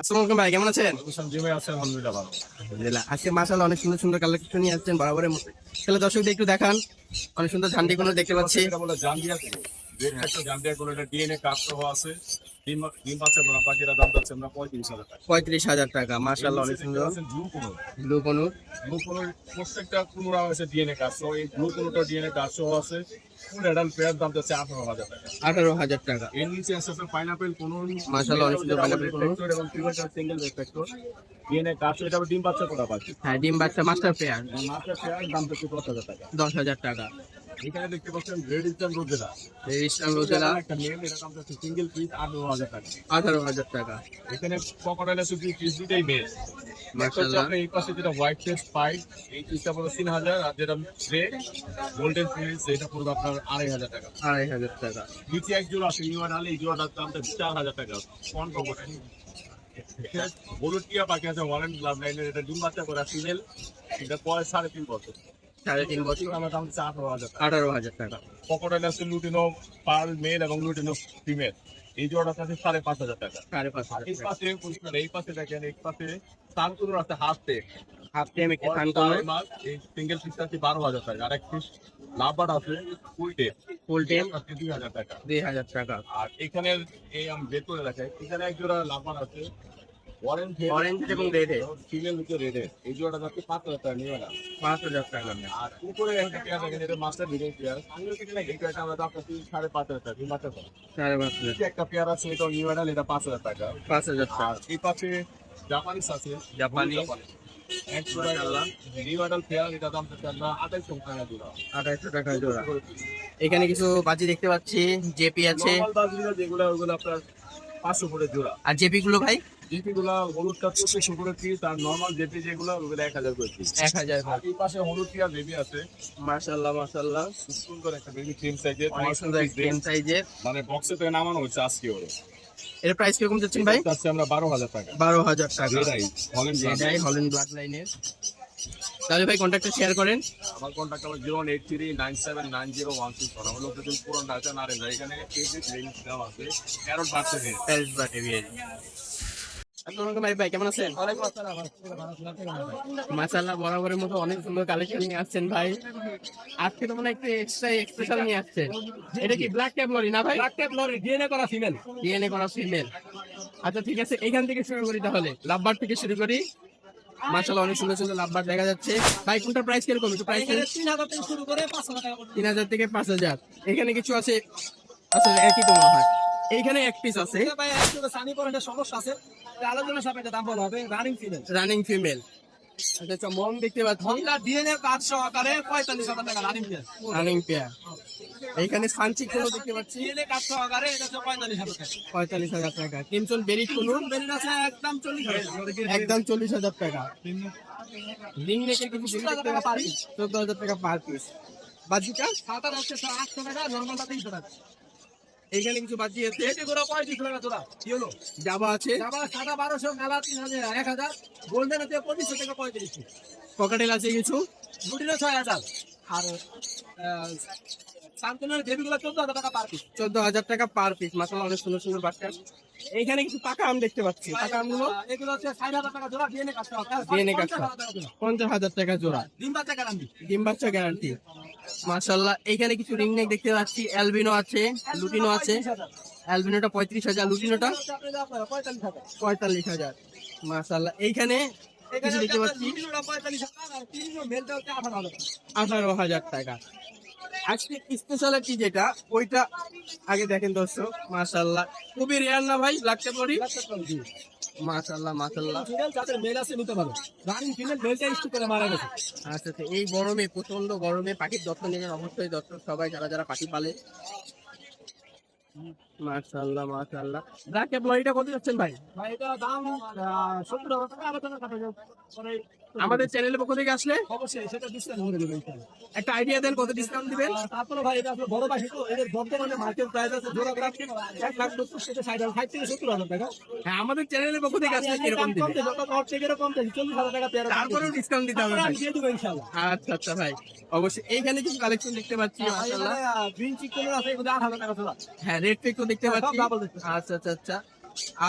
আসসালামু আলাইকুম ভাই, কেমন আছেন? জি ভাই, আছে আলহামদুলিল্লাহ ভালো। আলহামদুলিল্লাহ। আজকে মাশাআল্লাহ অনেক সুন্দর সুন্দর কালেকশন নিয়ে আসছেন বরাবরের মতো। তাহলে দর্শকদের একটু দেখান। অনেক সুন্দর ঝান্ডি কোনো দেখতে পাচ্ছি। এটা বলে জাম্বিয়া থেকে, যে একটা জাম্বিয়া করে এটা ডিএনএ কাজ সহ আছে। ডিম ডিম বাচ্চা করা পাখিরা দাম যাচ্ছে আমরা 35,000 টাকা। 35,000 টাকা, এর মাশাআল্লাহ নিচে অনেক দেখতে সুন্দর। পাচ্ছেন ব্লু কোনো। ব্লু কোনো ব্লু কোনোর প্রত্যেকটা কুমড়া আছে ডিএনএ কাজ সহ। এই ব্লু কোনোটা ডিএনএ কাজ সহ আছে। ফুল অ্যাডাল্ট পেয়ার দাম যাচ্ছে 18,000 টাকা। 18,000 টাকা। এর নিচে আছে পাইনাপেল কোনো, মাশাআল্লাহ অনেক সুন্দর পাইনাপেল কোনো। এবং প্রিভেন্টার সিঙ্গেল রেফ্লেক্টর ডিএনএ কাজ সহ। এটা আবার ডিম বাচ্চা করা পাখি। হ্যাঁ, ডিম বাচ্চা মাস্টার পেয়ার। মাত্র পেয়ার দাম যাচ্ছে 10,000 টাকা। 10,000 টাকা। এখানে দেখতে পাচ্ছেন রেড ইস্টার্ন রোজেলা। ইসলাম রোজেলা একটা মেল, এটা দাম যাচ্ছে সিঙ্গেল পিস 18,000 টাকা। 18,000 টাকা। এখানে ক্রোকোডাইল আছে পিস দুইটাই মেল। মাশাআল্লাহ। এই পাশে যেটা হোয়াইট ফেস পাই, এই পিসটা পড়বে 3,000, আর যেটা গ্রে গোল্ডেন ফিস এটা পড়বে আপনার 2,500 টাকা। 2,500 টাকা। নিচে এক জোড়া আছে ইউআর আলী, এই জোড়াটার দাম 4,000 টাকা। কোন কম্পোর্ট হলুদ টিয়া পাখি আছে ওয়ারেন্ট লাভ লাইনের, এটা ডিম বাচ্চা করা ফিমেল, এটা পরে 3.5 বছর। 3.5 বছর। আমার দাম 18,000 টাকা। 18,000 টাকা। ক্রোকোডাইল আছে লুটিনো পার্ল মেল এবং লুটিনো ফিমেল, এই জোড়াটা আছে 5,500 টাকা। আর এই 5,500 পাশে এই পাশে দেখেন, এই পাশে সানকুনোর আছে হাফতে হাফ টাইম একটা খান কোনো। এই সিঙ্গেল পিস আছে 12,000 টাকা। আর এক পিস লাভবার আছে ফুলটে, ফুল টাইম আছে 2,000 টাকা। 2,000 টাকা। আর এখানে এই আমি বের করে দেখাই, এখানে এক জোড়া লাভবার আছে অরেঞ্জ অরেঞ্জ এবং রেড ফিমেল হচ্ছে রেডে, এই জোড়াটা যাচ্ছে 5,000 টাকা নিয়ে না। 5,000 টাকা। আর উপরে একটা পেয়ার দেখেন, এটা মাস্টার ভিডিও পেয়ার, এই পেয়ারটা আমরা দাম পাচ্ছি 5,500 টাকা। এই মাত্র 5,500 নিচে একটা পেয়ার আছে, এটা নিউ মডেল, এটা 5,000 টাকা। 5,000 আর এই পাশে জাপানিস আছে, জাপানি। এক জোড়া নিউ মডেল পেয়ার, এটা দাম হচ্ছে আমরা 2800 টাকা জোড়া। 2,500 টাকা জোড়া। এখানে কিছু বাজি দেখতে পাচ্ছি, জেপি আছে। নরমাল বাসগুলো যেগুলো, ওগুলো আপনার 500 করে জোড়া। আর জেপি গুলো ভাই জিপি গুলা হলুদটা 2500 করে পিস, আর নরমাল জেপি যেগুলো ওগুলো 1,000 করে পিস। 1,000 আর এই পাশে হলুদ টিয়া বেবি আছে, মাশাআল্লাহ মাশাআল্লাহ, সুন্দর একটা বেবি ক্রিম সাইজের, অনেক সুন্দর এক্সট্রিম সাইজের। মানে বক্সে থেকে নামানো হচ্ছে আজকে ওরে। এর প্রাইস কিরকম যাচ্ছেন ভাই? যাচ্ছে আমরা 12,000 টাকা। 12,000 টাকা। এটাই হলেন এটাই হল্যান্ড ব্লাড লাইনের। তাহলে ভাই কন্ট্যাক্টটা শেয়ার করেন। আমার কন্ট্যাক্ট আমার 083979016 আমার লোকেশন পুরান ঢাকা নারেঙ্গা। এখানে কেজি রেঞ্জ দেওয়া আছে, ক্যারট বাড়ছে। প্যারিস বাটে বিয়ে। আসসালামু আলাইকুম ভাই, কেমন আছেন? মাশাআল্লাহ বরাবরের মতো অনেক সুন্দর কালেকশন নিয়ে আসছেন ভাই। আজকে তো মনে হয় একটু এক্সট্রা স্পেশাল নিয়ে আসছেন। এটা কি ব্ল্যাক ক্যাপ লরি না ভাই? ব্ল্যাক ক্যাপ লরি ডিএনএ করা ফিমেল। ডিএনএ করা ফিমেল। আচ্ছা ঠিক আছে, এইখান থেকে শুরু করি তাহলে, লাভবার থেকে শুরু করি। মাশাআল্লাহ অনেক সুন্দর সুন্দর লাভবার দেখা যাচ্ছে। ভাই কোনটা প্রাইস কিরকম, একটু প্রাইস? 3,000 থেকে শুরু করে 5,000 টাকা পর্যন্ত। 3,000 থেকে 5,000। এখানে কিছু আছে, আসলে একই তো মনে হয়। এইখানে এক পিস আছে এটা ভাই একটু সানি পয়েন্টের সমস্যা আছে, এটা আলোচনার সাপেক্ষে দাম বলা হবে। Running female, running female. আচ্ছা মন দেখতে পাচ্ছি, হন্ডা ডিএনএ কার্ড সহকারে 45,000 টাকা রানিং ফিমেল। Running pair. এইখানে সানচিক গুলো দেখতে পাচ্ছি, ডিএনএ কার্ড সহকারে এটা হচ্ছে 45,000 টাকা। 45,000 টাকা। ক্রিমসন বেরি কোনো বেরিন আছে একদম 40,000 টাকা। একদম 40,000 টাকা। রিং নেকের কিছু 14,000 টাকা পার পিস। 14,000 টাকা পার পিস। বাজিটা সাদা হচ্ছে 800 টাকা, নরমালটা 300 টাকা। এইখানে কিছু বাজি আছে, এটি গুলো 35 টাকা জোড়া। কি হলো? জাবা আছে, আবার সাদা 1200, কালা 3,000, 1,000, গোল্ডেন হচ্ছে 2500 থেকে 3500। ককাটেল আছে কিছু, দুটিতে 6,000। আর শান্তনুর দেবীগুলো 14,000 টাকা পার পিস। 14,000 টাকা পার পিস। মাশাআল্লাহ অনেক সুন্দর সুন্দর বাচ্চা। এইখানে কিছু পাকা আম দেখতে পাচ্ছি, পাকা আমগুলো এগুলো হচ্ছে 60,000 টাকা জোড়া, ডিএনএ কাজ করা। ডিএনএ কাজ করা। 50,000 টাকা জোড়া। 50,000 টাকা জোড়া। ডিম বাচ্চা গ্যারান্টি। ডিম বাচ্চা গ্যারান্টি। মাশাআল্লাহ এইখানে কিছু রিং নেক দেখতে পাচ্ছি, অ্যালবিনো আছে, লুটিনো আছে। অ্যালবিনোটা 35,000, লুটিনোটা 45,000। 45,000। মাশাআল্লাহ এইখানে কিছু দেখতে পাচ্ছি, 45,000 আর 3 মেলটা হচ্ছে 18,000। 18,000 টাকা। আজকে স্পেশালিটি যেটা ওইটা আগে দেখেন দর্শক। মাশাআল্লাহ খুবই রেয়ার না ভাই, ব্ল্যাক ক্যাপরি? মাশাআল্লাহ মাশাআল্লাহ। ফিমেল যাদের মেল আছে নিতে পারো। রানিং ফিমেল মেলটা ইস্যু করে মারা গেছে। আচ্ছা আচ্ছা, এই গরমে, প্রচন্ড গরমে পাখির যত্ন নেবেন অবশ্যই দর্শক, সবাই যারা যারা পাখি পালে। মাশাআল্লাহ মাশাআল্লাহ। ব্ল্যাক ক্যাপ লরিটা কত যাচ্ছেন ভাই? ভাই এটা দাম 70,000 টাকা, আলোচনা কাটা যাবে। পরে আমাদের চ্যানেলের পক্ষ থেকে আসলে অবশ্যই সেটা ডিসকাউন্ট করে দেবে ইনশাআল্লাহ। একটা আইডিয়া দেন, কত ডিসকাউন্ট দিবেন? আর তারপরে ভাই এটা আসলে বড় পাখি তো, এদের বর্তমানে মার্কেট প্রাইস আছে জোড়া প্রাইস 1,70,000 থেকে 60,000 টাকা। হ্যাঁ, আমাদের চ্যানেলের পক্ষ থেকে আসলে কিরকম দিবেন? যত নট থেকে এরকম 40,000 টাকা পেয়ার। তারপরেও ডিসকাউন্ট দিতে হবে ভাই। দিয়ে দেবো ইনশাআল্লাহ। আচ্ছা আচ্ছা ভাই, অবশ্যই এইখানে কিছু কালেকশন দেখতে পাচ্ছি মাশাআল্লাহ। গ্রিন চিকেন আছে, এগুলো 8,000 টাকা জোড়া। হ্যাঁ, রেড পেক তো দেখতে পাচ্ছি। সব double দেখতে। আচ্ছা আচ্ছা আচ্ছা।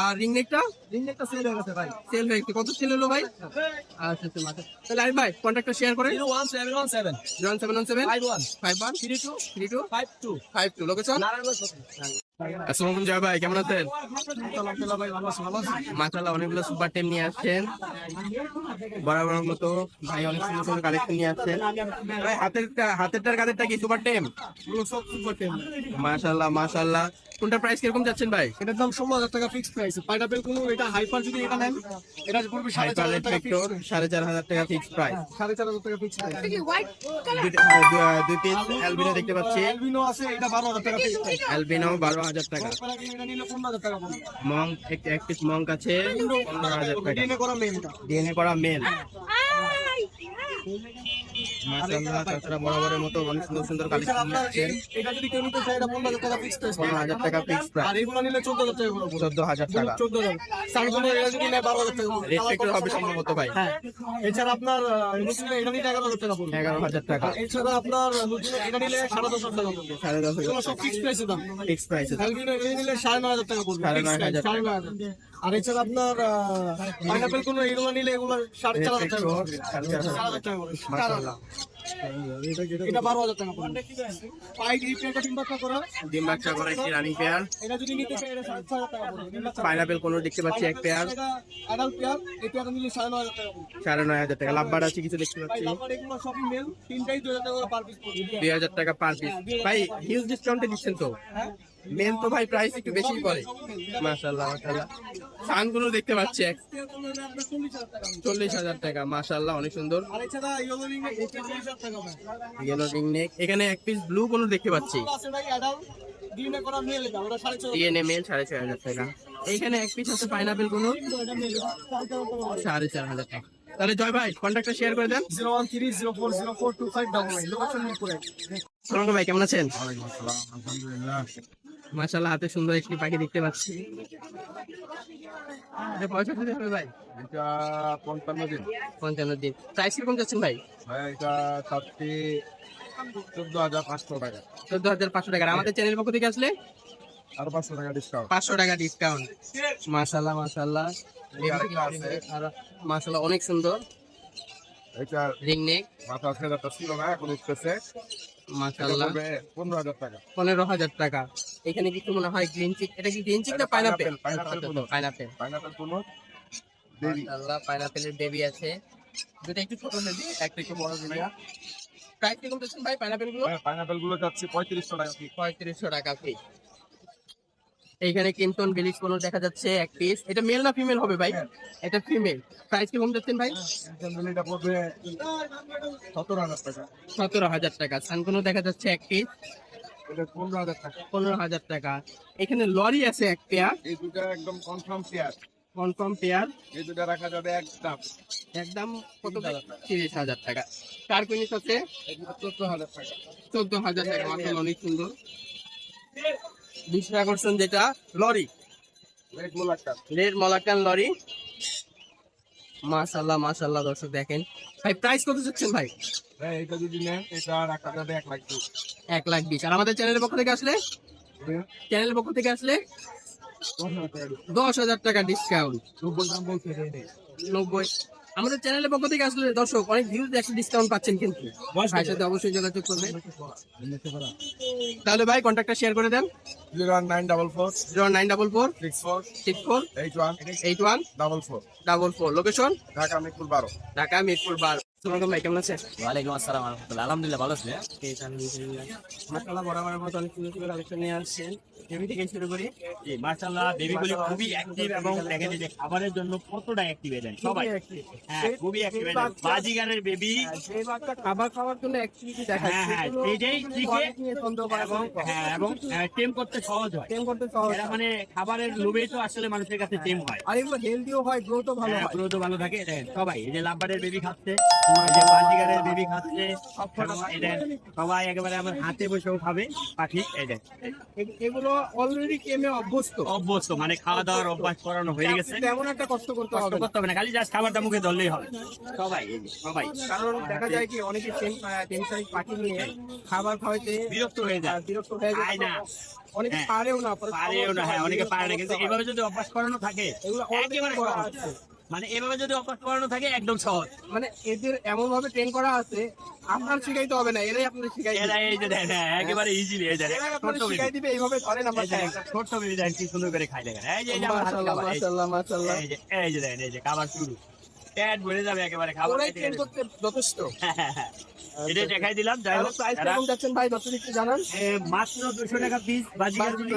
আর রিং নেকটা রিং একটা সেল হয়ে গেছে ভাই। সেল হয়ে গেছে। কত সেল হলো ভাই? আচ্ছা আচ্ছা মাথা। তাহলে আরিফ ভাই কন্ট্যাক্টটা শেয়ার করেন। 01717 0717 51 51 32 32 52 52 লোকেশন। আসসালামু আলাইকুম জয় ভাই, কেমন আছেন? আলহামদুলিল্লাহ ভাই, ভালো আছি, ভালো আছি। মাশাআল্লাহ অনেকগুলো সুপার টেম নিয়ে আসছেন, বরাবর মতো ভাই অনেক সুন্দর সুন্দর কালেকশন নিয়ে আসছেন। ভাই হাতেরটার কাদেরটা কি সুপার টেম? এগুলো সব সুপার টেম। মাশাআল্লাহ মাশাআল্লাহ। কোনটা প্রাইস কিরকম যাচ্ছেন ভাই? এটার দাম 16,000 টাকা ফিক্সড প্রাইস। পাইনাপেল কোন এটা হাইপার যদি এটা নেন, এটা পড়বে 4,500 টাকা ফ্যাক্টর 4,500 টাকা ফিক্স প্রাইস। 4,500 টাকা ফিক্সড প্রাইস। দুই পিস অ্যালবিনো দেখতে পাচ্ছি। অ্যালবিনো আছে, এটা 12,000 টাকা ফিক্সড প্রাইস। অ্যালবিনো 12,000 টাকা। এটা নিলে 15,000 টাকা পড়বে। মঙ্ক এক পিস মঙ্ক আছে 15,000 টাকা। ডিএনএ করা মেল এটা। ডিএনএ করা মেল। মাশাআল্লাহ তাছাড়া বরাবরের মতো অনেক সুন্দর সুন্দর কালেকশন নিয়ে আসছেন। এটা যদি কেউ নিতে চায়, এটা 15,000 টাকা ফিক্সড প্রাইস। 15,000 টাকা ফিক্স প্রাইস। আর এগুলো নিলে 14,000 টাকা করে পড়বে। 14,000 টাকা। 14,000। সামসুং এর এটা যদি নেয় 12,000 টাকা পড়বে। রেস্ট্রিক্টেড হবে সম্ভবত ভাই। হ্যাঁ। এছাড়া আপনার নতুন এটা নিলে 11,000 টাকা পড়বে। 11,000 টাকা। আর এছাড়া আপনার নতুন এটা নিলে 10,500 টাকা পড়বে। 10,500 এগুলো সব ফিক্সড প্রাইসের দাম। ফিক্স প্রাইসে। অ্যালবিনো এটা নিলে 9,500 টাকা পড়বে। 9,500 টাকা। 9,500। আর এছাড়া আপনার পাইনাপেল কোন এগুলো নিলে এগুলো 4,500 টাকা পড়বে। 4,000 টাকা পড়বে। মাশাআল্লাহ। এটা 12,000 টাকা পড়বে। পাইট রিপেয়ারটা কিংবা করা, ডিম বাচ্চা করা একটি রানিং পেয়ার। এটা যদি নিতে চায় এটা 7,000 টাকা পড়বে। পাইনাপেল কোন দেখতে পাচ্ছি এক পেয়ার। এটা অ্যাডাল্ট পেয়ার, এই পেয়ারটা নিলে 9,500 টাকা পড়বে। 9,500 টাকা। লাভবার আছে কিছু দেখতে ভাই পাচ্ছি। আমার এগুলো সবই মেল, তিনটাই 2,000 টাকা করে পার পিস পড়বে। 2,000 টাকা পার পিস। ভাই হিউজ ডিসকাউন্টে দিচ্ছেন তো? হ্যাঁ, মেন তো ভাই প্রাইস একটু বেশি পড়ে। মাশাআল্লাহ মাশাআল্লাহ। সানগুলো দেখতে পাচ্ছি এক 40,000 টাকা। মাশাআল্লাহ অনেক সুন্দর। আর এছাড়া ইয়েলো রিং এর 40,000 টাকা ভাই। Yellow ring neck. এখানে এক পিস ব্লু কোন দেখতে পাচ্ছি। আছে ভাই অ্যাডাল্ট, ডিএনএ করা মেল এটা, ওটা 4,500 ডিএনএ মেল 6,500 টাকা। এইখানে এক পিস আছে পাইনাপেল কোন এটা মেল, 4,500 4,500 টাকা। তাহলে জয় ভাই কন্ট্যাক্টটা শেয়ার করে দেন। 013040425 লোকেশন মিরপুরে। সোনাঙ্গ ভাই কেমন আছেন? আলহামদুলিল্লাহ। মাশাআল্লাহ হাতে সুন্দর একটি পাখি দেখতে পাচ্ছি। এটা পয়সা দিতে হবে ভাই? এটা 55 দিন। 55 দিন। প্রাইস কিরকম যাচ্ছেন ভাই? ভাই এটা চাচ্ছি 14,500 টাকা। 14,500 টাকা। আর আমাদের চ্যানেল পক্ষ থেকে আসলে আর 500 টাকা ডিসকাউন্ট। 500 টাকা ডিসকাউন্ট। মাশাআল্লাহ মাশাআল্লাহ। মাশাআল্লাহ অনেক সুন্দর এটা রিং নেক। মাথা ছেড়াটা ছিল না, এখন উঠতেছে। মাশাআল্লাহ 15,000 টাকা। 15,000 টাকা। এখানে কিছু মনে হয় গ্রিন চিক। এটা কি গ্রিন চিক না পাইনাপেল? পাইনাপেল কোন? পাইনাপেল। পাইনাপেল কোন? দেবী। মাশাআল্লাহ পাইনাপেলের বেবি আছে। দুটো একটু ছোট নেবি, একটা একটু বড় নেবি। প্রাইস কিরকম দিচ্ছেন ভাই পাইনাপেল গুলো? পাইনাপেল গুলো চাচ্ছি 3500 টাকা। 3500 টাকা পিস। এইখানে কিনটন বিলিশ কোন দেখা যাচ্ছে এক পিস। এটা মেল না ফিমেল হবে ভাই? এটা ফিমেল। প্রাইস কিরকম দিচ্ছেন ভাই? এটা পড়বে 17,000 টাকা। 17,000 টাকা। সানকোনো দেখা যাচ্ছে এক পিস। এটা 15,000 টাকা। 15,000 টাকা। এখানে লরি আছে এক পেয়ার, এই দুটো একদম কনফার্ম পেয়ার। Confirm pair. এই দুটো রাখা যাবে একদম। একদম কত? 30,000 টাকা। কার কুইনিস আছে এই দুটো 14,000 টাকা। 14,000 টাকা। মাশাআল্লাহ অনেক সুন্দর। বিশেষ আকর্ষণ যেটা lory, red Molucca. Red Moluccan lory. মাশাআল্লাহ মাশাআল্লাহ দর্শক দেখেন। ভাই প্রাইস কত যাচ্ছেন ভাই? ভাই এটা যদি নেন এটা রাখা যাবে 1,20,000। 1,20,000। আর আমাদের চ্যানেলের পক্ষ থেকে আসলে, চ্যানেলের পক্ষ থেকে আসলে 10,000 টাকা। 10,000 টাকা ডিসকাউন্ট। 90 দাম বলছে রে। 90। আমাদের চ্যানেলের পক্ষ থেকে আসলে দর্শক অনেক হিউজ একটা ডিসকাউন্ট পাচ্ছেন কিন্তু। ভাইয়ের সাথে অবশ্যই যোগাযোগ করবেন। তাহলে ভাই কন্ট্যাক্টটা শেয়ার করে দেন। 01944 0944 64 64 81 81 44 44। লোকেশন ঢাকা মিরপুর 12। ঢাকা মিরপুর 12। সোনাম ভাই কেমন আছেন? ওয়ালাইকুম আসসালাম আলহামদুলিল্লাহ আলহামদুলিল্লাহ ভালো আছি। মাশাআল্লাহ বরাবরের মতো অনেক সুন্দর সুন্দর কালেকশন নিয়ে আসছেন। এমনি থেকে শুরু করি। জি মাশাআল্লাহ বেবিগুলি খুবই অ্যাক্টিভ এবং দেখেন এই যে খাবারের জন্য কতটা অ্যাক্টিভ এদের সবাই। হ্যাঁ খুবই অ্যাক্টিভ এদের বাজিগারের বেবি। সেই বাচ্চা খাবার খাওয়ার জন্য অ্যাক্টিভিটি দেখায়। হ্যাঁ হ্যাঁ এইটাই শিখে এবং হ্যাঁ এবং টেম করতে সহজ হয়। টেম করতে সহজ। এরা মানে খাবারের লোভেই তো আসলে মানুষের কাছে টেম হয়। আর এগুলো হেলদিও হয়, গ্রোথও ভালো হ্যাঁ হয়। গ্রোথও ভালো থাকে দেখেন সবাই এই যে লাম্বারের বেবি খাচ্ছে এই যে বাজিগারের বেবি খাচ্ছে, এই যে সবাই একেবারে আমার হাতে বসেও খাবে পাখি। এই যে এগুলো অলরেডি টেমে অভ্যস্ত, অভ্যস্ত, মানে খাওয়া দাওয়ার অভ্যাস করানো হয়ে গেছে, তেমন একটা কষ্ট করতে কষ্ট হবে না। করতে হবে না, খালি জাস্ট খাবারটা মুখে ধরলেই হবে। সবাই এই যে সবাই কারণ দেখা যায় কি অনেকে টেম সাইজ পাখি নিয়ে খাবার খাওয়াইতে বিরক্ত হয়ে যায়, বিরক্ত হয়ে খায় না, অনেকে হ্যাঁ। পারেও না, পারেও না, হ্যাঁ অনেকে পারে না, কিন্তু এভাবে যদি অভ্যাস করানো থাকে এগুলো একেবারে করা সহজ। আছে। মানে এভাবে যদি অভ্যাস করানো থাকে একদম সহজ। মানে এদের এমন ভাবে ট্রেন করা আছে, আপনার শিখাইতে হবে না, এরাই আপনাদের শিখাই এরা দিবে। এই যে দেখেন, হ্যাঁ, একেবারে ইজিলি এই যে এরাই আপনাদের ছোট্ট শিখাই baby। দিবে, এইভাবে ধরেন আমরা এই যে একটা ছোট্ট baby দেখেন কি সুন্দর করে খাই দেখেন। এই যে এই যে আমার হাতে মাশাআল্লাহ খাবার, এই যে- মাশাআল্লাহ মাশাআল্লাহ। এই যে দেখেন, এই যে খাবার শুরু, পেট ভরে যাবে একেবারে খাবার ওরাই খেতে ট্রেন খেতে। করতে যথেষ্ট। এটা দেখাই দিলাম। যাই হোক, প্রাইস এরা- কেমন যাচ্ছেন ভাই, দর্শক একটু জানান। মাত্র 200 টাকা পিস বাজিগার গুলি।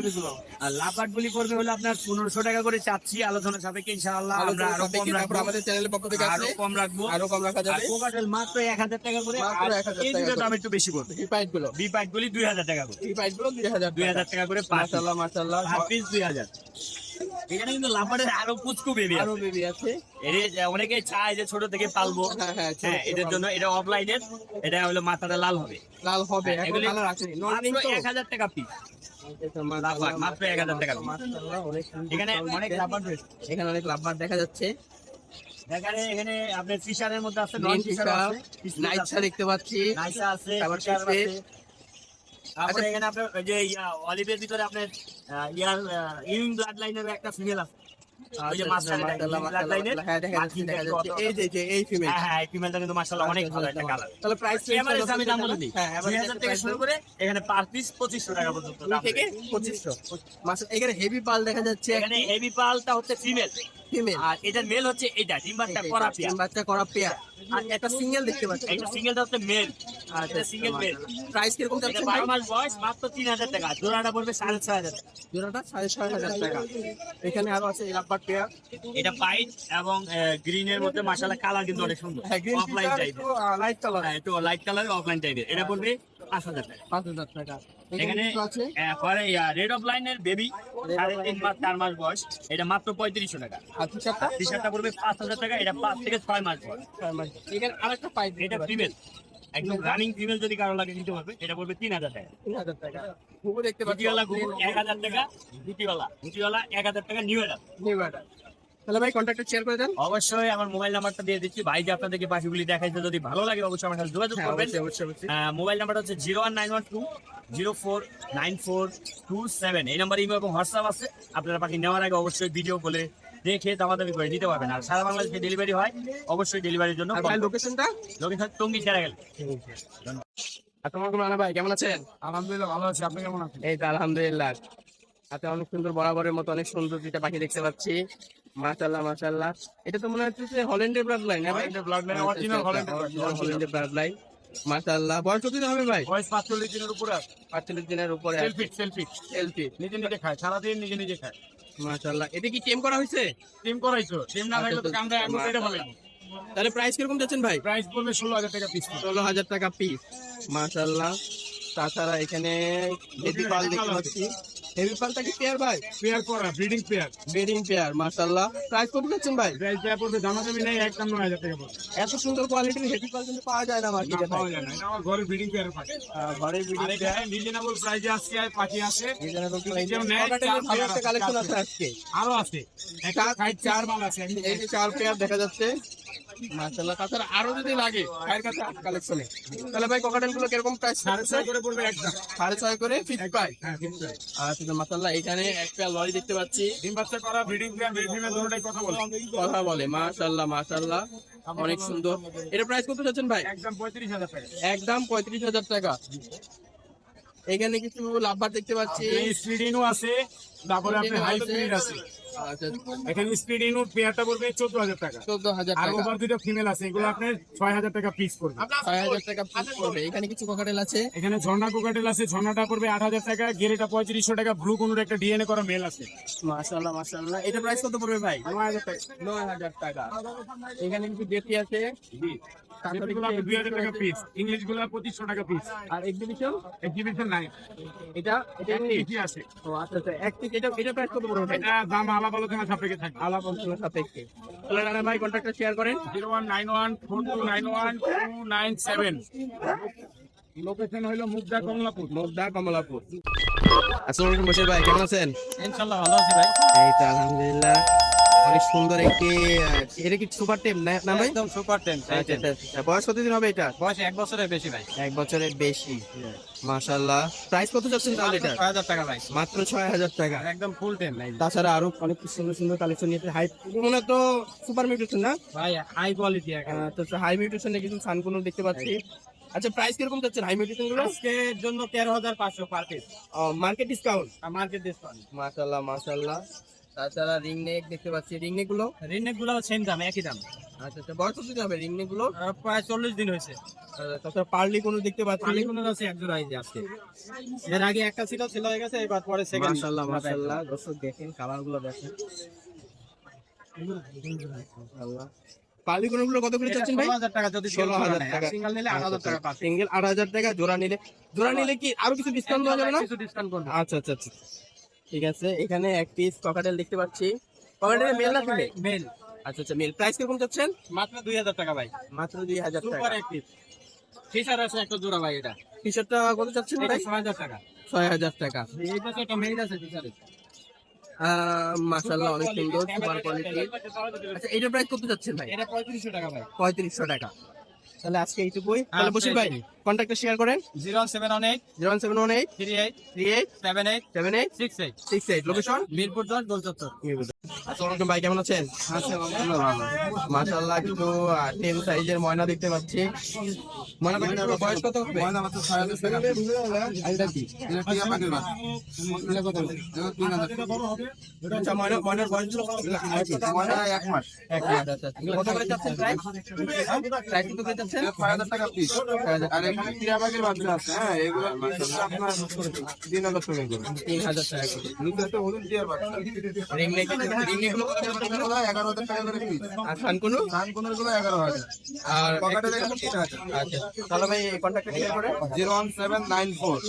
আর লাফাট গুলি করবে হলো আপনার 1500 টাকা করে চাচ্ছি, আলোচনা সাপেক্ষে ইনশাআল্লাহ আমরা আলোচনা আরো কম সাপেক্ষে, তারপর রাখবো, আমাদের চ্যানেলের পক্ষ থেকে আরো আছে, কম রাখবো। আরো কম রাখা আর যাবে। কোকাটেল মাত্র 1000 টাকা করে, মাত্র আর 1000 এই টাকা দুটোর করে। দাম একটু বেশি পড়বে। এই পাইপ গুলো, বি পাইপ গুলি 2000 টাকা করে, এই পাইপ গুলো 2000 2000 টাকা করে পার পিস। মাশাআল্লাহ মাশাআল্লাহ। Per piece 2000। এখানে কিন্তু লাফাটের আরো কুচকু বেবি আরো আছে। বেবি আছে। এর অনেকে চায় যে ছোট থেকে পালবো, হ্যাঁ হ্যাঁ ছোট হ্যাঁ, এদের জন্য এটা অফলাইনের, এটা হলো মাথাটা লাল হবে। লাল হবে, হ্যাঁ, এখন এগুলি কালার আছে নর্নিং মাত্র তো। 1000 টাকা পিস। লাফাট মাত্র 1000 টাকা piece। মাশাআল্লাহ অনেক সুন্দর। এখানে অনেক লাফাট রয়েছে। এখানে অনেক লাভবার দেখা যাচ্ছে। এখানে আপনার ফিশারের মধ্যে আছে, নন গ্রিন ফিশার ফিশার, আছে, নাইটসা দেখতে পাচ্ছি। নাইসা আছে, তারপর ফিশার আছে। ফিশে। তারপরে এখানে আপনার ওই যে অলিভের ভিতরে আপনার ইউনিং ব্লাড লাইনের একটা ফিমেল আছে। ওই যে মাস্টার মাশাআল্লাহ ব্লাড লাইনের, মাশাআল্লাহ। হ্যাঁ দেখা যাচ্ছে দেখা যাচ্ছে। এই যে এই ফিমেল। হ্যাঁ হ্যাঁ, এই ফিমেলটা কিন্তু মাশাআল্লাহ অনেক ভালো একটা কালার। তাহলে প্রাইস এভারেজ আমি দাম বলে দিই, হ্যাঁ 2000 থেকে শুরু করে এখানে পার পিস 2500 টাকা পর্যন্ত দাম থেকে রয়েছে। 2500। মাশাআল্লাহ এখানে হেভি পাল দেখা যাচ্ছে, এখানে হেভি পালটা হচ্ছে ফিমেল, ফিমেল। আর এটার মেল হচ্ছে এটা ডিম্বারটা করা পেয়ার। বাচ্চা করা পেয়ার, আর একটা সিঙ্গেল দেখতে পাচ্ছি। একটা সিঙ্গেলটা হচ্ছে মেল, আর এটা সিঙ্গেল মেল। প্রাইস কিরকম এটা যাচ্ছে 12 মাস বয়স, মাত্র 3000 টাকা। জোড়াটা পড়বে 6500 টাকা। জোড়াটা 6500 টাকা। এখানে আরো আছে লাভবার পেয়ার। এটা হোয়াইট এবং গ্রিন এর মধ্যে মাশাআল্লাহ কালার কিন্তু অনেক সুন্দর, হ্যাঁ গ্রিন অফলাইন টাইপের, লাইট কালার হ্যাঁ একটু লাইট কালার অফলাইন টাইপের। এটা পড়বে 5000 টাকা। 5000 টাকা। এখানে এখানে কিছু আছে পরে রেড অফ লাইনের বেবি 3.5 মাস 4 মাস বয়স, এটা মাত্র 3500 টাকা। আর টি-শার্টটা টি-শার্টটা পড়বে 5000 টাকা, এটা 5 থেকে 6 মাস বয়স। এখানে আরেকটা পাইপ, এটা ফিমেল, একদম রানিং ফিমেল, যদি কারো লাগে নিতে পারবে। এটা পড়বে 3000 টাকা। 3000 টাকা। ঘুঘু দেখতে পাচ্ছি, গুটিওয়ালা ঘুঘু 1000 টাকা, গুটিওয়ালা 1000 টাকা নিউ এটা। New order. তাহলে ভাই কন্ট্যাক্টটা শেয়ার করে দেন। অবশ্যই আমার মোবাইল নাম্বারটা দিয়ে দিচ্ছি, ভাই যে আপনাদেরকে পাখিগুলি দেখাইছে, যদি ভালো লাগে অবশ্যই আমার সাথে যোগাযোগ হ্যাঁ করবেন। অবশ্যই অবশ্যই অবশ্যই। মোবাইল নাম্বারটা হচ্ছে 01912049427। এই নাম্বার ইমেল এবং হোয়াটসঅ্যাপ আছে। আপনারা পাখি নেওয়ার আগে অবশ্যই ভিডিও বলে দেখে দামাদামি করে নিতে পারবেন। আর সারা বাংলাদেশে ডেলিভারি হয়, অবশ্যই ডেলিভারির জন্য আর ভাই লোকেশনটা? লোকেশন টঙ্গী সেরা গেল। আসসালামু আলাইকুম রানা ভাই, কেমন আছেন? আলহামদুলিল্লাহ ভালো আছি, আপনি কেমন আছেন? এই তো আলহামদুলিল্লাহ। হাতে অনেক সুন্দর বরাবরের মতো অনেক সুন্দর দুইটা পাখি দেখতে পাচ্ছি। মাশাআল্লাহ মাশাআল্লাহ। এটা তো মনে হচ্ছে যে হল্যান্ডের ব্লাড লাইন, হ্যাঁ ভাই? হল্যান্ডের bloodline, original হল্যান্ডের bloodline। হল্যান্ডের ব্লাড লাইন। মাশাআল্লাহ। বয়স কতদিন হবে ভাই? বয়স 45 দিনের উপরে আছে। 45 দিনের উপরে। Selfie selfie. নিজে নিজে খায়, সারাদিন নিজে নিজে খায়। মাশাআল্লাহ। এটা কি টেম করা হয়েছে? টিম করাইছো, টিম না থাকলে তো কামটা একদম কেটে ফেলে। তাহলে প্রাইস কিরকম যাচ্ছেন ভাই? প্রাইস পড়বে 16000 টাকা পিস। 16000 টাকা পিস। মাশাআল্লাহ। তাছাড়া এখানে হেভি পাল দেখতে পাচ্ছি। হেভি পালটা কি পেয়ার ভাই? পেয়ার করা, ব্রিডিং পেয়ার। Breeding pair. মাশাআল্লাহ। প্রাইস কত যাচ্ছেন ভাই? প্রাইস দেওয়া পড়বে, দামাদামি নেই, একদম 9000 টাকা পড়বে। এত সুন্দর কোয়ালিটির হেভি পাল কিন্তু পাওয়া যায় না না, মার্কেটে। পাওয়া যায় না, এটা আমার ঘরের ব্রিডিং পেয়ার পাখি। ঘরে ব্রিডিং আর এখানে রিজনেবল প্রাইসে আসছে পাখি আছে, পেয়ার। নেয়, ভালো একটা কালেকশন আছে আজকে। আরো আছে। একটা খাইট 4 মাল আছে। এই যে 4 পেয়ার দেখা যাচ্ছে। মাশাআল্লাহ। তাছাড়া আরো যদি লাগে ভাইয়ের কাছে কালেকশনে, তাহলে ভাই কোকাটেল গুলো কিরকম প্রাইস? 6.5 করে পড়বে একদম। 6.5 করে ফিক্স প্রাইস। হ্যাঁ, ঠিক আছে। আচ্ছা মাশাআল্লাহ। এখানে এক পেয়ার লরি দেখতে পাচ্ছি, ডিম বাচ্চা করা, ব্রিডিং পেয়ার, মেল ফিমেল দুটোটাই কথা বলে। কথা বলে। মাশাআল্লাহ মাশাআল্লাহ। অনেক সুন্দর। এর প্রাইস কত যাচ্ছেন ভাই? একদম 35000 টাকা। একদম 35000 টাকা। এখানে কিছু লাভবার দেখতে পাচ্ছি। স্পিডিনো আছে, তারপরে আপনি হাই স্পিড আছে। আচ্ছা এখানে স্পিডিনো পেয়ারটা পড়বে 14000 টাকা। 14000 আর টাকা। ওভার দুটো ফিমেল আছে, এগুলো আপনার 6000 টাকা পিস পড়বে। 6000 টাকা পিস পড়বে। এখানে কিছু কোকাটেল আছে। এখানে ঝর্ণা কোকাটেল আছে, ঝর্ণাটা পড়বে 8000 টাকা, গেরেটা 3500 টাকা, ব্লু কোনোর একটা ডিএনএ করা মেল আছে। মাশাআল্লাহ মাশাআল্লাহ। এটা প্রাইস কত পড়বে ভাই? 9000 টাকা। 9000 টাকা। এখানে কিছু দেশি আছে। এগুলো আপনি 2000 টাকা পিস, ইংলিশ গুলো 2500 টাকা পিস। আর এক্সিবিশন এক্সিবিশন নাই, এটা এটা কি আছে? ও আচ্ছা আচ্ছা। এক পিস এটা প্রাইস কত পড়বে ভাই? এটা দাম আলাপ আলোচনা সাপেক্ষে থাকবে। আলাপ আলোচনা সাপেক্ষে। তাহলে রানা ভাই কন্ট্যাক্টটা শেয়ার করেন। 019142912997। লোকেশন হলো মুগদা কমলাপুর। মুগদা কমলাপুর। আসসালামু আলাইকুম বশির ভাই, কেমন আছেন? ইনশাআল্লাহ ভালো আছি ভাই। এই তো আলহামদুলিল্লাহ। অনেক সুন্দর একটি এটা কি সুপার টেম না ভাই? একদম সুপার টেন। আচ্ছা, আচ্ছা, আচ্ছা। বয়স কতদিন হবে এটা? বয়স 1 বছরের বেশি ভাই। 1 বছরের বেশি। মাশাআল্লাহ। প্রাইস কত যাচ্ছেন তাহলে এটা? 6000 টাকা ভাই। মাত্র 6000 টাকা। একদম ফুল টেন ভাই। তাছাড়া আরো অনেক সুন্দর সুন্দর কালেকশন নিয়ে হাই মনে তো সুপার মিউটেশন না? ভাই হাই কোয়ালিটি একদম। তো হাই মিউটেশনে কিছু সানকুনো দেখতে পাচ্ছি। আচ্ছা, প্রাইস কিরকম যাচ্ছে হাই মিউটেশন গুলো? আজকের জন্য 13500 per piece. Market discount. Market discount. মাশাআল্লাহ মাশাআল্লাহ। তাছাড়া রিং নেক দেখতে পাচ্ছি, রিং নেক গুলো। রিনেক গুলো সেম দাম, একই দাম। আচ্ছা আচ্ছা, বয়স কত হবে রিং নেক গুলো? প্রায় 40 দিন হয়েছে। তাছাড়া পার্লি কোনো দেখতে পাচ্ছি। পালি কোনো আছে এক জোড়া এই যে আজকে। এর আগে একটা ছিল হয়ে গেছে, এবার পরে সেকেন্ড। মাশাআল্লাহ মাশাআল্লাহ। দর্শক দেখেন কালার গুলো দেখেন। মাশাআল্লাহ। পার্লি কোনো গুলো কত করে চাচ্ছেন ভাই? 16000 টাকা যদি 16000 টাকা। সিঙ্গেল নিলে 8000 টাকা পাস। সিঙ্গেল 8000 টাকা, জোড়া নিলে কি আরো কিছু ডিসকাউন্ট দেওয়া যাবে না? কিছু ডিসকাউন্ট করব। আচ্ছা আচ্ছা আচ্ছা, ঠিক আছে। এখানে এক পিস ককাটেল দেখতে পাচ্ছি। ককাটেল মেল না ফিমেল? মেল। আচ্ছা আচ্ছা, মেল। প্রাইস কিরকম চাচ্ছেন? মাত্র 2000 টাকা ভাই। মাত্র 2000 টাকা। সুপার এক পিস। টি-শার্ট আছে একটা জোড়া ভাই এটা। টি-শার্টটা কত চাচ্ছেন এটা ভাই? 6000 টাকা। 6000 টাকা। এই পাশে একটা মেল আছে টি-শার্টে। মাশাআল্লাহ, অনেক সুন্দর সুপার কোয়ালিটি। আচ্ছা, এইটার প্রাইস কত চাচ্ছেন ভাই? এটা 3500 টাকা ভাই। 3500 টাকা। তাহলে আজকে এইটুকুই। তাহলে বসির ভাই কন্ট্যাক্টটা শেয়ার করেন। 0718 0718 38 38 78 78 68। 68। লোকেশন মিরপুর 10 গোলচত্বর। আসসালামু আলাইকুম ভাই, কেমন আছেন? মাশাআল্লাহ, কিছু 10 সাইজের ময়না দেখতে পাচ্ছি। ময়নার বয়স কত হবে? আচ্ছা, ময়নার বয়স কত? 1 মাস। এক মাস। আচ্ছা, কত করে চাচ্ছেন প্রাইস? প্রাইস কত করে চাচ্ছেন? 6000 টাকা পিস। 6000 আর এখানে টিয়াবাগের বাচ্চা আছে, হ্যাঁ, এগুলো আপনার 3000 টাকা করে। 3000 টাকা করে। নিচে তো হলুদ টিয়ার বাচ্চা। রিং নেক গুলো কত করে? 11000 টাকা করে পিস। আর সানকুনো? সানকুনোর গুলো 11000। আর পকেটে দেখেন 3000। আচ্ছা, তাহলে ভাই কন্ট্যাক্ট শেয়ার করে 01794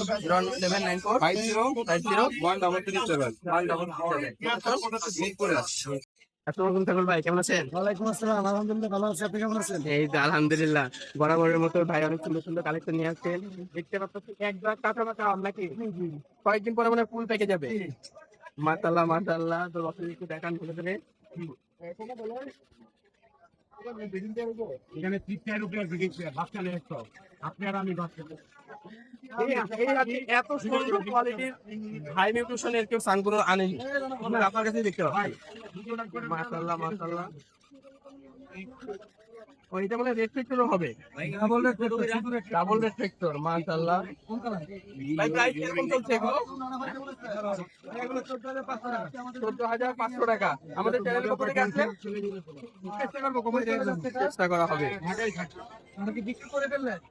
0794 50 50 1337। 177। মিরপুরে আছে। আসসালামু আলাইকুম থাকুল ভাই, কেমন আছেন? ওয়ালাইকুম আসসালাম, আলহামদুলিল্লাহ ভালো আছি। আপনি কেমন আছেন? এই তো আলহামদুলিল্লাহ, বরাবরের মতো ভাই অনেক সুন্দর সুন্দর কালেকশন নিয়ে আসছেন। দেখতে পাচ্ছি একবার কাঁচা মাথা নাকি কয়েকদিন পরে মানে ফুল প্যাকে যাবে। মাশাআল্লাহ মাশাআল্লাহ। তো বছর একটু দেখান ধরে ধরে। এখানে 30 রুপিয়া বিক্রি বাচ্চা নেই তো। আপনি আর আমি বাচ্চা এত সুন্দর কোয়ালিটির হাই নিউট্রিশনের কেউ সানগুলো আনেনি, আপনার কাছে দেখতে পাচ্ছি। মাশাআল্লাহ মাশাআল্লাহ। ওইটা মানে রেস্ট্রিক্টরও হবে। ডাবল রেস্ট্রিক্টর। মাশাআল্লাহ। ভাই প্রাইস কিরকম চলছে এগুলো? 14500 টাকা। আমাদের চ্যানেলের পক্ষ থেকে আসলে চেষ্টা করা হবে।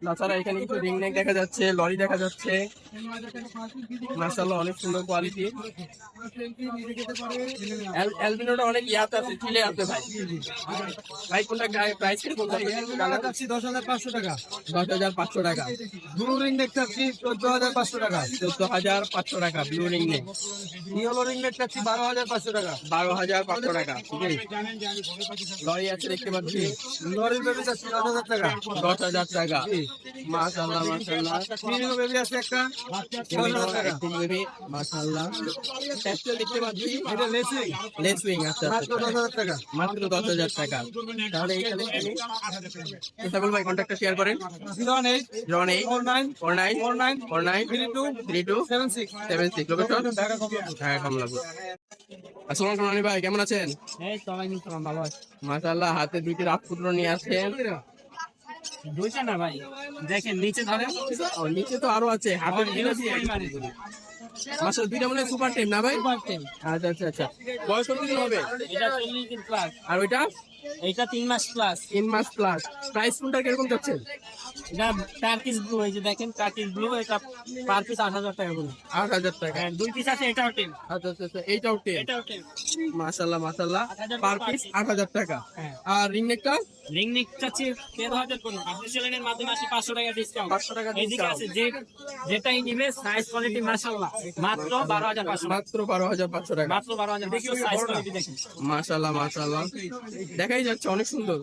তাছাড়া এখানে কিছু রিং নেক দেখা যাচ্ছে, লরি দেখা যাচ্ছে। মাশাআল্লাহ, অনেক সুন্দর কোয়ালিটি। অ্যালবিনোটা অনেক ইয়াতে আছে, চিলে আছে ভাই। ভাই কোনটা প্রাইস কিরকম? 10500 টাকা। 10500 টাকা। ব্লু রিং দেখতে পাচ্ছি 14500 টাকা। 14500 টাকা blue ring neck. Yellow ring দেখতে পাচ্ছি 12500 টাকা। 12500 টাকা। লরি আছে দেখতে পাচ্ছি, লরির বেবি আছে 10000 টাকা। 10000 টাকা। মাশাআল্লাহ মাশাআল্লাহ। মিনিনো বেবি আছে একটা 10000 টাকা। বেবি মাশাআল্লাহ। প্যাস্টেল দেখতে পাচ্ছি, এটা লেসিং লেসউইং। আচ্ছা মাত্র 10000 টাকা। মাত্র 10000 টাকা। তাহলে এখানে সকল ভাই কন্ট্যাক্টটা শেয়ার করেন। 08 08 49 49 49 49 32 32 76 76। লোকেশন ঢাকা কমলাপুর। ঢাকা কমলাপুর। আসসালামু আলাইকুম রানি ভাই, কেমন আছেন? এই তো আমি ভালো আছি। মাশাআল্লাহ, হাতে দুইটি রাজপুত্র নিয়ে আসছেন। দুইটা না ভাই, দেখেন নিচে ধরেন। ও, নিচে তো আরো আছে, হাতের দুইটা দিয়ে। মাশাআল্লাহ, দুইটা মানে সুপার টাইম না ভাই? আচ্ছা আচ্ছা আচ্ছা। বয়স কত দিন হবে? এটা 40 দিন প্লাস। আর ওইটা এইটা 3 মাস প্লাস। 3 মাস প্লাস। প্রাইস কোনটা কিরকম যাচ্ছেন? এটা টার্কিশ ব্লু, এই যে দেখেন টার্কিশ ব্লু, এটা পার পিস 8,000 টাকা করে। 8,000 টাকা। হ্যাঁ, 2 পিস আছে, এটাও 10। আচ্ছা আচ্ছা আচ্ছা, এইটাও 10। এটাও 10। মাশাআল্লাহ মাশাআল্লাহ, 8,000 পার পিস 8,000 টাকা। হ্যাঁ। আর রিং নেকটা রিং নেক চাচ্ছি 13,000 করে। আপনি সেলেনের মাধ্যমে আসি 500 টাকা ডিসকাউন্ট। 500 টাকা এইদিকে discount। আছে যেটাই নিবে সাইজ কোয়ালিটি মাশাআল্লাহ মাত্র 12,500। মাত্র 12,500 টাকা। মাত্র 12,000। দেখি সাইজ কোয়ালিটি দেখেন। মাশাআল্লাহ মাশাআল্লাহ, দেখাই যাচ্ছে অনেক সুন্দর।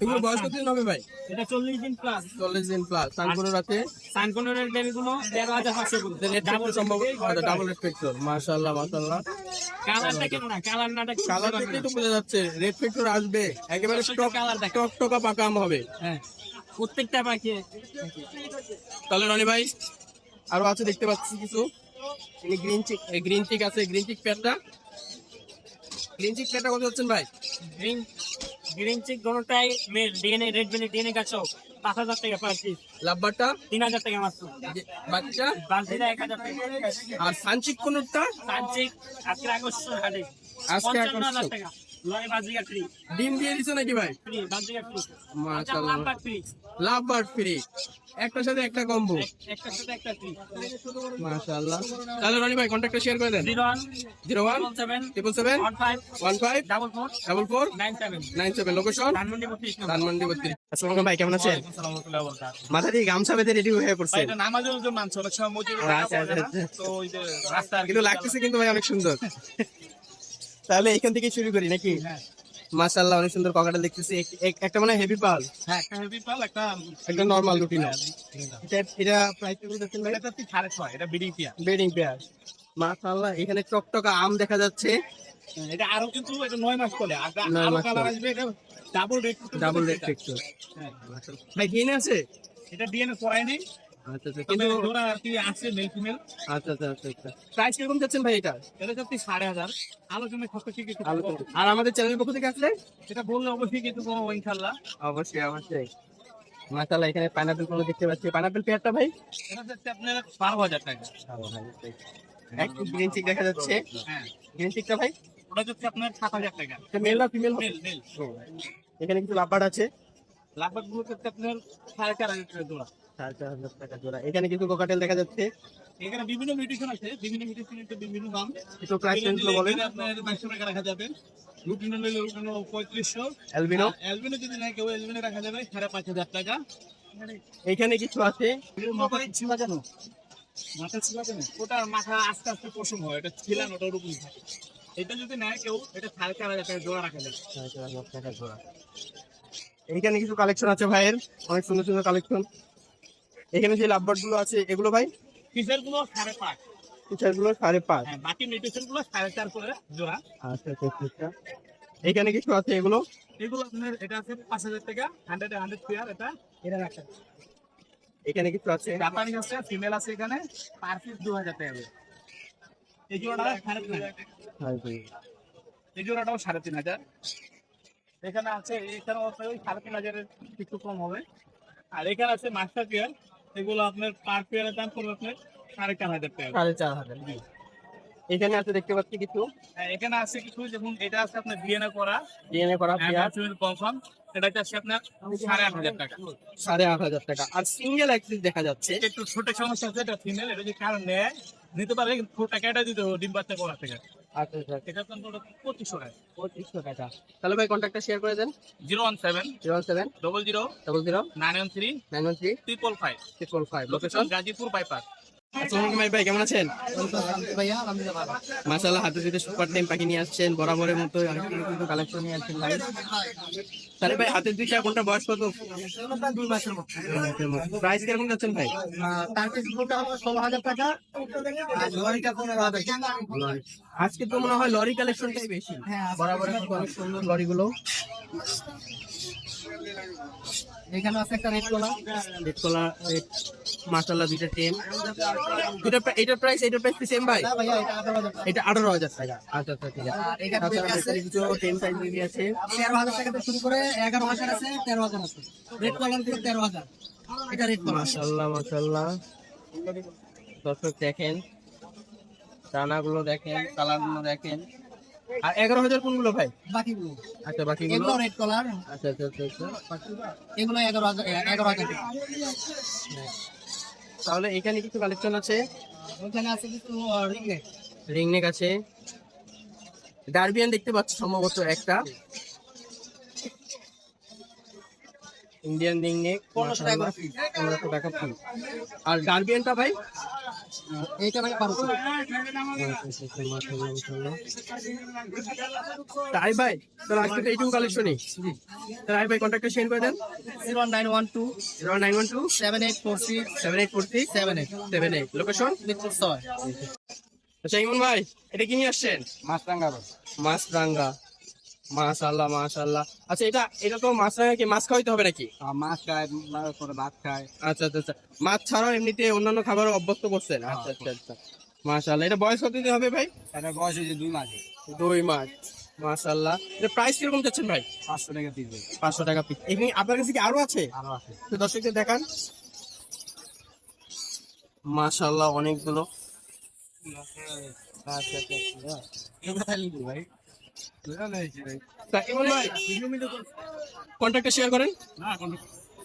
এগুলো বয়স কতদিন হবে ভাই? এটা 40 দিন প্লাস। 40 দিন প্লাস। সানকুনের রাতে সানকনের বেবিগুলো 13,500 করে। ডাবল সম্ভব, ডাবল রেসপেক্টর। মাশাআল্লাহ মাশাআল্লাহ, কালারটা কেমন না? কালারটা কালার দেখলেই তো বোঝা যাচ্ছে রেড ফেক্টর আসবে, একেবারে প্রত্যেকটা colour দেখো। টকটকা পাকা আম হবে। হ্যাঁ, প্রত্যেকটা পাখি। তাহলে রনি ভাই আরো আছে দেখতে পাচ্ছি কিছু। গ্রিন চিক আছে, গ্রিন চিক প্যাডটা কত হচ্ছেন ভাই? গ্রিন গ্রিন চিক কোনটাই male, DNA red belly DNA গাছ 5,000 টাকা পার পিস। লাভবারটা 3,000 টাকা মাত্র। বাকিটা। বালতিটা 1,000 টাকা। আর সানচিক কোনটা? সানচিক আজকে আগস্ট হাটে আজকে 55,000 আগস্ট। টাকা। লরি বাজিকা ফ্রি। ডিম দিয়ে দিছো নাকি ভাই? ফ্রি বাজিকা ফ্রি। মাশাআল্লাহ, লাম্বার ফ্রি। লাভবার ফ্রি, একটার সাথে একটা কম্বো। একটার সাথে একটা ফ্রি। মাশাআল্লাহ। তাহলে রনি ভাই কন্ট্যাক্টটা শেয়ার করে দেন। 01 01 77 777 15 15 44 44 97 97, লোকেশন ধানমন্ডি 32 নম্বর। ধানমন্ডি 32। আসসালামু আলাইকুম ভাই, কেমন আছেন? আসসালামু আলাইকুম ওয়া বারাকাতুহু। মাথা দিয়ে গামছা বেঁধে রেডি হয়ে পড়ছেন। এটা নামাজের জন্য মানছে অনেক সময় মসজিদে আচ্ছা, আচ্ছা, আচ্ছা। তো ওই যে রাস্তা কিন্তু লাগতেছে কিন্তু ভাই অনেক সুন্দর। তাহলে এখান থেকে শুরু করি নাকি? মাশাআল্লাহ, অনেক সুন্দর ককাটেল দেখতেছি। একটা মানে হেভি পাল, হ্যাঁ একটা হেভি পাল, একটা একটা নরমাল রুটিন। এটা প্রাইস কত যাচ্ছে ভাই? এটা 6.5, এটা বিডিং পিয়া। Breeding pair. মাশাআল্লাহ, এখানে টকটকা আম দেখা যাচ্ছে। এটা আরো কিন্তু এটা 9 মাস চলে। আর 9 আরো মাস কালার চলে। আসবে, এটা double red. Double red texture. ভাই ডিএনএ আছে? এটা ডিএনএ করাই নেই, আচ্ছা আচ্ছা, কিন্তু কিন্তু জোড়া আর কি আছে মেল ফিমেল। আচ্ছা আচ্ছা আচ্ছা আচ্ছা। প্রাইস কিরকম যাচ্ছেন ভাই এটা? এটা যাচ্ছে 5,500। আলোচনায় খরচ কি কিছু আলোচনা। আর আমাদের চ্যানেলের পক্ষ থেকে আসলে এটা বললে অবশ্যই কিন্তু কোনো ইনশাআল্লাহ। অবশ্যই অবশ্যই। মাশাআল্লাহ, এখানে পাইনাপল গুলো দেখতে পাচ্ছি। পাইনাপল পেয়ারটা ভাই এটা যাচ্ছে আপনার 12,000 টাকা। একটু গ্রিন চিক দেখা যাচ্ছে। হ্যাঁ, গ্রিন চিকটা ভাই ওটা যাচ্ছে আপনার 7,000 টাকা। মেল না ফিমেল? Male male. এখানে কিছু লাভবার্ড আছে। লাগবাগ গুলো যাচ্ছে আপনার 4,500 টাকা জোড়া। 4,500 টাকা জোড়া। এখানে কিছু কোকাটেল দেখা যাচ্ছে। এখানে বিভিন্ন মিউটেশন আছে, বিভিন্ন মিউটেশনের বিভিন্ন দাম। একটু প্রাইস রেঞ্জ গুলো বলেন। এখানে আপনার 200 টাকা রাখা যাবে। রুটিন নিলে ওখানে 3500। অ্যালবিনো অ্যালবিনো যদি নেয় কেউ, অ্যালবিনো রাখা যাবে 5,500 টাকা। এখানে কিছু আছে। মাথায় ছিল কেন? মাথা ছিল কেন? ওটার মাথা আস্তে আস্তে পশম হয়, এটা ছিলান ওটার উপরে থাকে। এটা যদি নেয় কেউ, এটা 4,500 টাকা জোড়া রাখা যাবে। 4,500 টাকা জোড়া। এইখানে কিছু কালেকশন আছে ভাইয়ের, অনেক সুন্দর সুন্দর কালেকশন। এখানে যে লাভবার্ড গুলো আছে এগুলো ভাই ফিচার গুলো 5,500। ফিচার গুলো 5.5। হ্যাঁ, বাকি মিউটেশন গুলো 4,500 করে জোড়া। আচ্ছা আচ্ছা আচ্ছা। এখানে কিছু আছে এগুলো এগুলো আপনার এটা আছে 5,000 টাকা, 100 পেয়ার। এটা রাখা। এখানে কিছু আছে। জাপানি আছে, ফিমেল আছে, এখানে পার পিস 2,000 টাকা করে। এই জোড়াটা 3,500। এই জোড়াটাও 3,500। এখানে আছে, এখানেও আছে ওই 3,500 এর একটু কম হবে। আর এখানে আছে মাস্টার পেয়ার, এগুলো আপনার পার পেয়ারের দাম পড়বে আপনার 4,500 টাকা। 4,500। এখানে আছে দেখতে পাচ্ছি কিছু হ্যাঁ, এখানে আছে কিছু, যেমন এটা আছে আপনার ডিএনএ করা ডিএনএ করা পেয়ার, কনফার্ম। এটা আছে আপনার 8,500 টাকা। 8,500 টাকা। আর সিঙ্গেল অ্যাক্সিস দেখা যাচ্ছে। এটা একটু ছোট সমস্যা আছে, এটা ফিমেল। এটা যদি কারণ নেয় নিতে পারে, কিন্তু টাকাটা দিতে হবে ডিম বাচ্চা করা থেকে। আচ্ছা আচ্ছা, এটা তো 2,500 টাকা। 2500 টাকা। তাহলে ভাই কন্ট্যাক্টটা শেয়ার করে দেন। 017 017 00 00 913 913 555। 645। Location location Gazipur bypass. আসসালামু আলাইকুম ভাই, কেমন আছেন? ভাইয়া আলহামদুলিল্লাহ ভালো। মাশাআল্লাহ, হাতে দিতে সুপার টাইম পাখি নিয়ে আসছেন, বরাবরের মতো আরেকটু কিন্তু কালেকশন নিয়ে আসছেন ভাই। তাহলে ভাই হাতের দুইটা কোনটা বয়স কত? 2 মাসের মতো। প্রাইস কিরকম যাচ্ছেন ভাই? টার্কিশ ব্লুটা হলো 16,000 টাকা, আর লরিটা 15,000 টাকা। আজকে তো মনে হয় লরি কালেকশনটাই বেশি। হ্যাঁ, বরাবরের মতো অনেক সুন্দর লরিগুলো। এখানে আছে একটা রেড কলার। রেড কলার, মাশাআল্লাহ, দুইটা টেম। এটার প্রাইস কি সেম ভাই? না ভাইয়া, এটা 18,000 টাকা। এটা 18,000 টাকা। আচ্ছা আচ্ছা, ঠিক আছে। আর এখানে তাছাড়া আছে ভেতরে কিছু টেম সাইজ বেবি আছে। 13,000 টাকা থেকে শুরু করে 11,000 আছে, 13,000 আছে। রেড কলার দিয়ে 13,000। এটা রেড কলার। মাশাআল্লাহ মাশাআল্লাহ, দর্শক দেখেন, ডানাগুলো দেখেন, কালারগুলো দেখেন। আর 11,000 কোনগুলো ভাই? বাকিগুলো আচ্ছা বাকিগুলো এগুলো রেড কালার, আচ্ছা আচ্ছা আচ্ছা আচ্ছা। এগুলো 11,000 টাকা। তাহলে এখানে কিছু কালেকশন আছে, ওখানে আছে কিছু রিং নেক, রিং নেক আছে, ডারবিয়ান দেখতে পাচ্ছি সম্ভবত একটা, ইন্ডিয়ান রিং নেক 1500 টাকা করে piece। 1500 টাকা পিস। আর ডারবিয়ানটা ভাই? এইটা ভাই 1200। তাই ভাই, তাহলে আজকে তো এইটুকু কালেকশনই। তাই ভাই কন্ট্যাক্টে শেয়ার করে দেন। 0912 0912 7846 7846 78 78। লোকেশন? মিরপুর 6। আচ্ছা ইমন ভাই, এটা কি নিয়ে আসছেন? মাছরাঙ্গা মাছরাঙ্গা, মাশাআল্লাহ মাশাআল্লাহ। আচ্ছা এটা তো মাছরাঙ্গা কি মাছ খাওয়াইতে হবে নাকি? মাছ খায়, করে ভাত খায়। আচ্ছা আচ্ছা আচ্ছা, মাছ ছাড়াও এমনিতে অন্যান্য খাবারও অভ্যস্ত করছেন? আচ্ছা আচ্ছা আচ্ছা, মাশাআল্লাহ। এটা বয়স কত দিন হবে ভাই? এটা বয়স হয়েছে 2 মাস। 2 মাস, মাশাআল্লাহ। এটা প্রাইস কিরকম যাচ্ছেন ভাই? 500 টাকা পিস। 500 টাকা পিস। এখানে আপনার কাছে কি আরো আছে? আরো আছে। তো দর্শকদের দেখান। মাশাআল্লাহ অনেকগুলো। আচ্ছা আচ্ছা ভাই তা ইমন ভাই কন্ট্যাক্টে শেয়ার করেন। না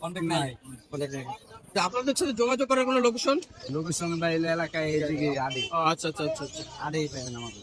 কন্টাক্ট নাই। তা আপনাদের সাথে যোগাযোগ করার কোনো লোকেশন? লোকের সঙ্গে বা এলাকায় এইদিকে আড়ে আচ্ছা আচ্ছা আচ্ছা আচ্ছা। আড়ে পাবেন আমাদের।